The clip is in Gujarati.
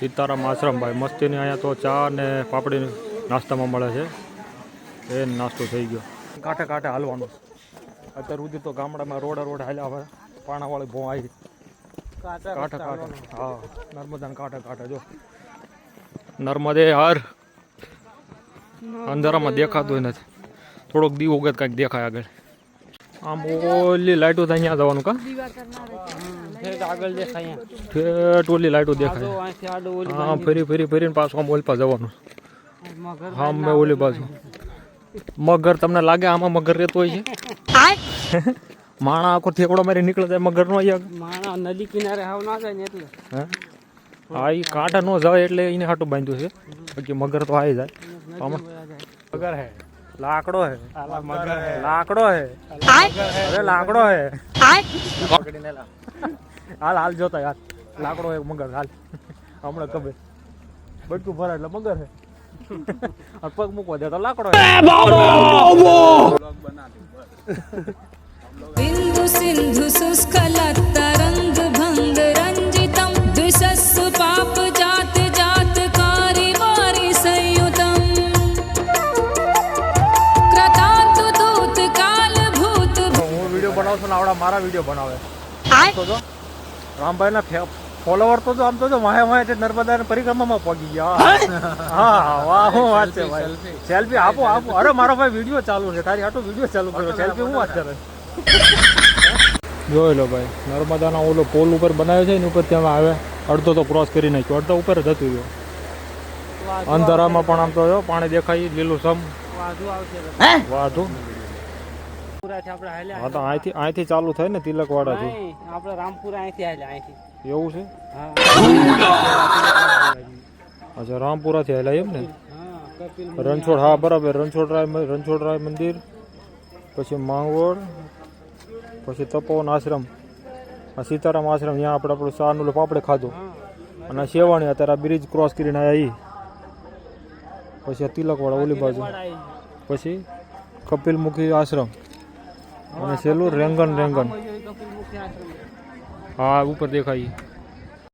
સીતારામ આશ્રમ ભાઈ મસ્તીની અહીંયા તો ચા ને પાપડી નાસ્તામાં મળે છે. એ નાસ્તો થઈ ગયો. કાંઠે કાંઠે હાલવાનું અત્યારે સુધી તો ગામડામાં રોડ હાલ્યા હવે પાણાવાળી ભો આવી કાંઠે કાંઠે. હા નર્મદાના કાંઠે કાંઠે જો નર્મદે હાર અંધારામાં દેખાતું નથી. થોડોક દીવો ઉગત કાંઈક દેખાય આગળ. આમ ઓલી લાઈટો થાય અહીંયા જવાનું કા આગળ દેખાય ઠેઠ ઓલી લાઈટો દેખાય. હા ફરીને પાછું આમ ઓલી પાસે જવાનું. હા મેં ઓલી બાજુ મગર તમને લાગે આમાં મગર રહેતો હોય છે? માણા આખો ઠેકડો મારી નીકળે જાય મગર નો માણા નદી કિનારે હાવ ના જાય ને એટલે હા એ કાંઠા નો જાય એટલે એને હાટું બાંધ્યું છે. બાકી મગર તો આવી જાય. મગર હે લાકડો હે લાકડો હે અરે લાકડો હે હાલ જોતા યાર લાકડો હે મગર હાલ હમણાં કબે બટકું ભરાય એટલે મગર હે પગ મૂકવા દે તો લાકડો बिंदु सिंधु शुष्कलत तरंग भंग रंजितम द्विशस्सु पाप जात जात कारी वारी संयुतम कृतांत दूत काल भूत. હું વિડીયો બનાવું છું ને આવડા મારા વિડીયો બનાવે તો જો રામભાઈ ના ફોલોવર તો આમ તો વાહે નર્મદા પરિક્રમામાં પગી ગયા. હા વાહ હું વાત છે ભાઈ. સેલ્ફી આપો અરે મારો ભાઈ વિડીયો ચાલુ છે તારી આટલો વિડીયો ચાલુ કર્યો સેલ્ફી હું વાત કરે. જોઈ લો ભાઈ નર્મદાના ઓલો પોલ ઉપર બનાવ્યો છે એની ઉપર ત્યાં આવે અડધો તો ક્રોસ કરી નાખ્યો અડધો ઉપર જ હતું ગયો. અંધારામાં પણ આમ તો જો પાણી દેખાય લીલું સમ વાધું. હા તો અહીંથી ચાલુ થાય ને તિલકવાડાથી આપણે રામપુરા અહીંથી હાલ્યા અહીંથી એવું છે. અચ્છા રામપુરાથી હાલ્યા એમ ને. રણછોડ હા બરાબર રણછોડરાય મંદિર પછી માંગવડ પછી તપોવન આશ્રમ આ સીતારામ આશ્રમ ત્યાં આપણે આપણું શાહનું પાપડે ખાધું અને શેવાણી અત્યારે આ બ્રિજ ક્રોસ કરીને આવ્યા પછી આ તિલકવાડા ઓલી બાજુ પછી કપિલમુખી આશ્રમ અને છેલ્લું રેંગન હા ઉપર દેખાય.